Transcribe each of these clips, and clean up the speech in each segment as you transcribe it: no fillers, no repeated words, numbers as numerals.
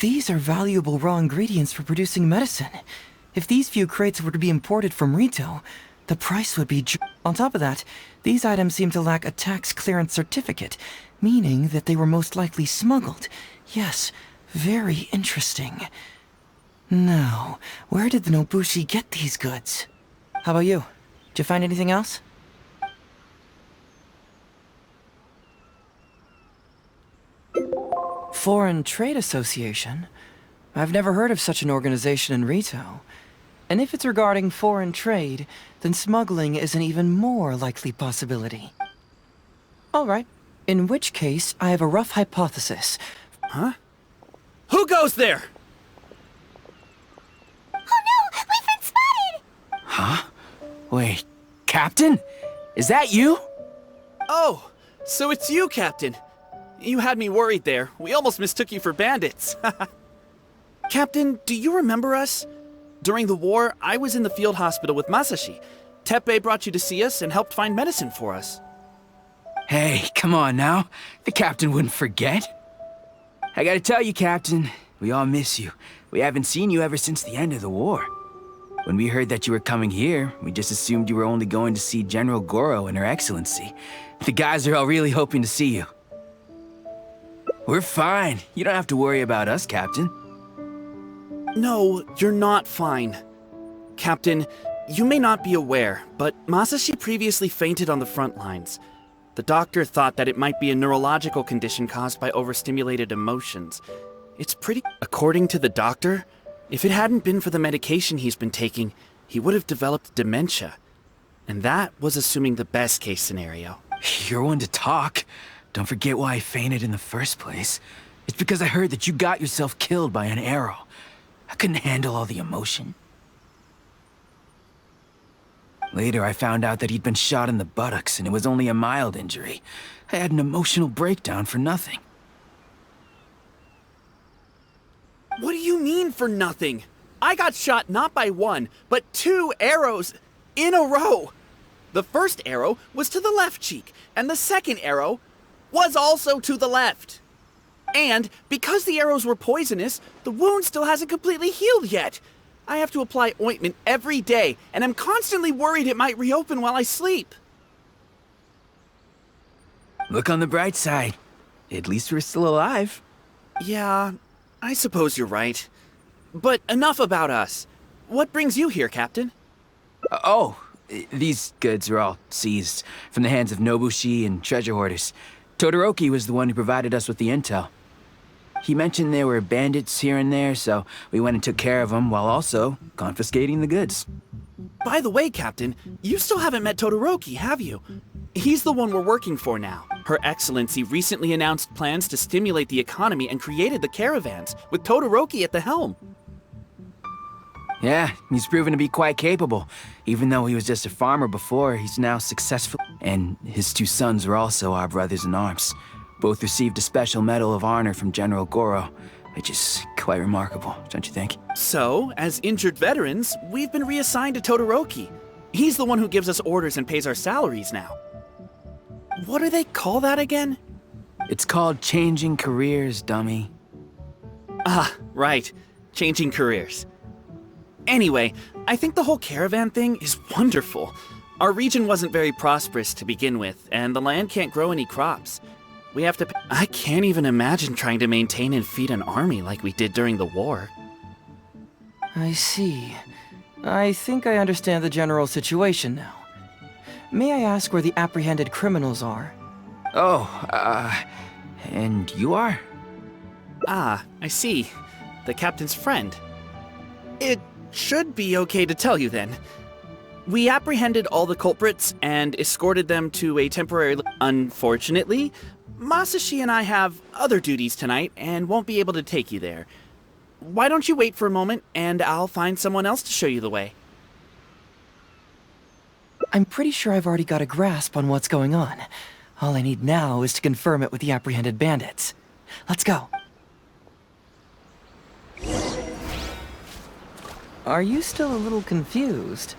these are valuable raw ingredients for producing medicine. If these few crates were to be imported from Rito, the price would be... On top of that, these items seem to lack a tax clearance certificate, meaning that they were most likely smuggled. Yes, very interesting. Now, where did the Nobushi get these goods? How about you? Did you find anything else? Foreign Trade Association? I've never heard of such an organization in Rito. And if it's regarding foreign trade, then smuggling is an even more likely possibility. All right. In which case, I have a rough hypothesis. Huh? Who goes there? Oh no! We've been spotted! Huh? Wait, Captain? Is that you? Oh, so it's you, Captain. You had me worried there. We almost mistook you for bandits. Captain, do you remember us? During the war, I was in the field hospital with Masashi. Teppei brought you to see us and helped find medicine for us. Hey, come on now. The Captain wouldn't forget. I gotta tell you, Captain, we all miss you. We haven't seen you ever since the end of the war. When we heard that you were coming here, we just assumed you were only going to see General Goro and Her Excellency. The guys are all really hoping to see you. We're fine. You don't have to worry about us, Captain. No, you're not fine. Captain, you may not be aware, but Masashi previously fainted on the front lines. The doctor thought that it might be a neurological condition caused by overstimulated emotions. It's pretty... According to the doctor, if it hadn't been for the medication he's been taking, he would have developed dementia. And that was assuming the best case scenario. You're one to talk. Don't forget why I fainted in the first place. It's because I heard that you got yourself killed by an arrow. I couldn't handle all the emotion. Later, I found out that he'd been shot in the buttocks and it was only a mild injury. I had an emotional breakdown for nothing. What do you mean for nothing? I got shot not by one, but 2 arrows in a row. The first arrow was to the left cheek, and the second arrow was also to the left. And because the arrows were poisonous, the wound still hasn't completely healed yet. I have to apply ointment every day, and I'm constantly worried it might reopen while I sleep. Look on the bright side. At least we're still alive. Yeah, I suppose you're right. But enough about us. What brings you here, Captain? These goods are all seized from the hands of Nobushi and treasure hoarders. Todoroki was the one who provided us with the intel. He mentioned there were bandits here and there, so we went and took care of them while also confiscating the goods. By the way, Captain, you still haven't met Todoroki, have you? He's the one we're working for now. Her Excellency recently announced plans to stimulate the economy and created the caravans, with Todoroki at the helm. Yeah, he's proven to be quite capable. Even though he was just a farmer before, he's now successful. And his 2 sons are also our brothers in arms. Both received a special medal of honor from General Goro, which is quite remarkable, don't you think? So, as injured veterans, we've been reassigned to Todoroki. He's the one who gives us orders and pays our salaries now. What do they call that again? It's called changing careers, dummy. Ah, right. Changing careers. Anyway, I think the whole caravan thing is wonderful. Our region wasn't very prosperous to begin with, and the land can't grow any crops. We have to... I can't even imagine trying to maintain and feed an army like we did during the war. I see. I think I understand the general situation now. May I ask where the apprehended criminals are? And you are? Ah, I see. The captain's friend. It should be okay to tell you then. We apprehended all the culprits and escorted them to a temporary... Unfortunately, Masashi and I have other duties tonight and won't be able to take you there. Why don't you wait for a moment and I'll find someone else to show you the way. I'm pretty sure I've already got a grasp on what's going on. All I need now is to confirm it with the apprehended bandits. Let's go. Are you still a little confused?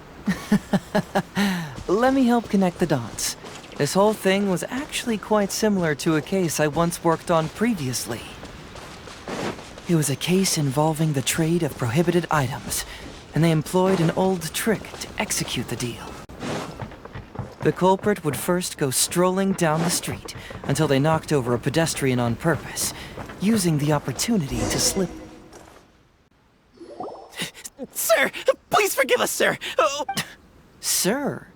Let me help connect the dots. This whole thing was actually quite similar to a case I once worked on previously. It was a case involving the trade of prohibited items, and they employed an old trick to execute the deal. The culprit would first go strolling down the street until they knocked over a pedestrian on purpose, using the opportunity to slip. Sir, please forgive us, sir. Oh. Sir,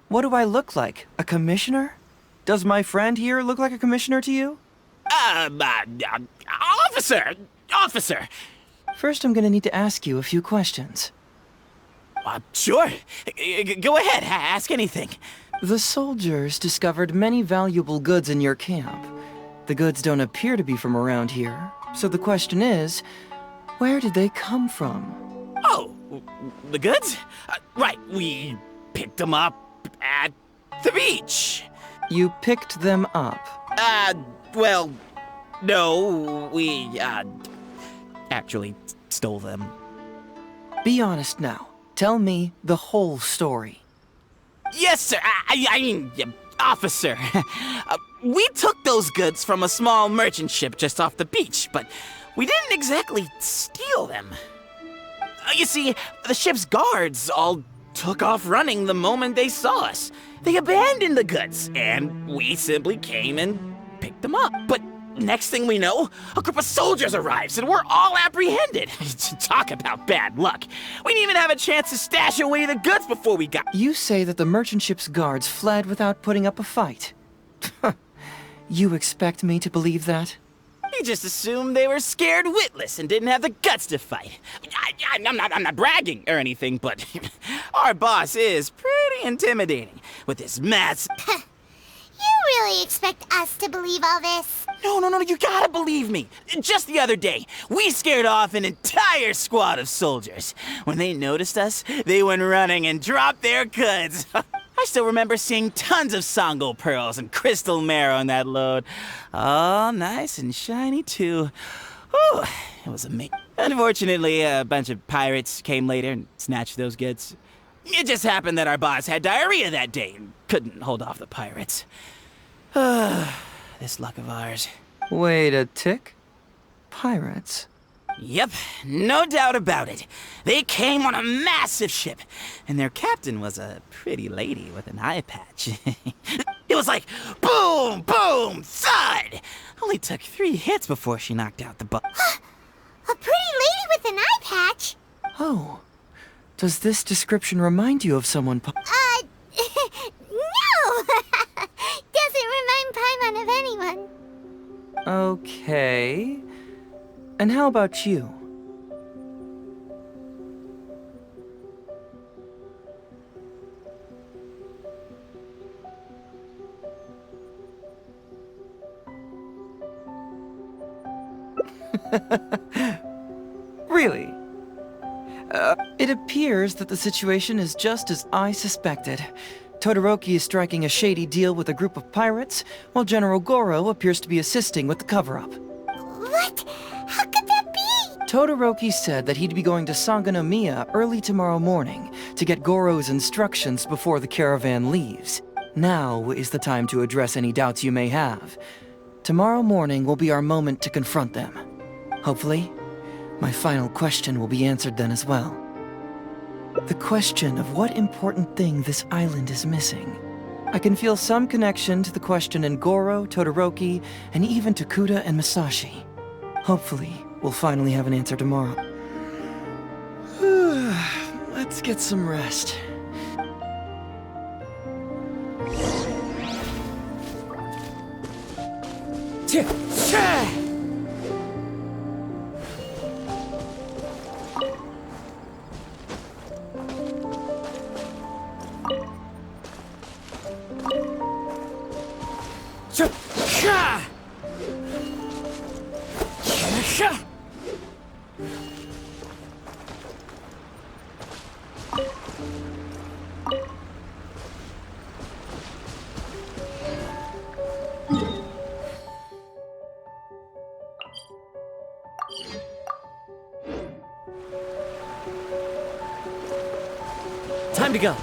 what do I look like? A commissioner? Does my friend here look like a commissioner to you? Officer! First, I'm gonna need to ask you a few questions. Sure. Go ahead, ask anything. The soldiers discovered many valuable goods in your camp. The goods don't appear to be from around here, so the question is, where did they come from? Oh, the goods? Right, we picked them up at the beach. You picked them up. Well, no, we, actually stole them. Be honest now. Tell me the whole story. Yes, sir. I mean, officer. We took those goods from a small merchant ship just off the beach, but we didn't exactly steal them. You see, the ship's guards all took off running the moment they saw us. They abandoned the goods, and we simply came and picked them up. But next thing we know, a group of soldiers arrives, and we're all apprehended. Talk about bad luck. We didn't even have a chance to stash away the goods before we got... You say that the merchant ship's guards fled without putting up a fight. You expect me to believe that? You just assumed they were scared witless and didn't have the guts to fight. I'm not bragging or anything, but our boss is pretty intimidating with his mass... You really expect us to believe all this? No, you gotta believe me. Just the other day, we scared off an entire squad of soldiers. When they noticed us, they went running and dropped their goods. I still remember seeing tons of Songo pearls and crystal marrow in that load. All nice and shiny, too. Whew, it was amazing. Unfortunately, a bunch of pirates came later and snatched those goods. It just happened that our boss had diarrhea that day and couldn't hold off the pirates. This luck of ours. Wait a tick. Pirates? Yep, no doubt about it. They came on a massive ship, and their captain was a pretty lady with an eye patch. It was like boom, boom, thud! Only took 3 hits before she knocked out the butt. A pretty lady with an eye patch? Oh. Does this description remind you of someone? No! Doesn't remind Paimon of anyone. Okay. And how about you? Really? It appears that the situation is just as I suspected. Todoroki is striking a shady deal with a group of pirates, while General Goro appears to be assisting with the cover-up. What? How could that be? Todoroki said that he'd be going to Sangonomiya early tomorrow morning to get Goro's instructions before the caravan leaves. Now is the time to address any doubts you may have. Tomorrow morning will be our moment to confront them. Hopefully, my final question will be answered then as well. The question of what important thing this island is missing. I can feel some connection to the question in Goro, Todoroki, and even to Kuda and Masashi. Hopefully, we'll finally have an answer tomorrow. Let's get some rest. Time to go.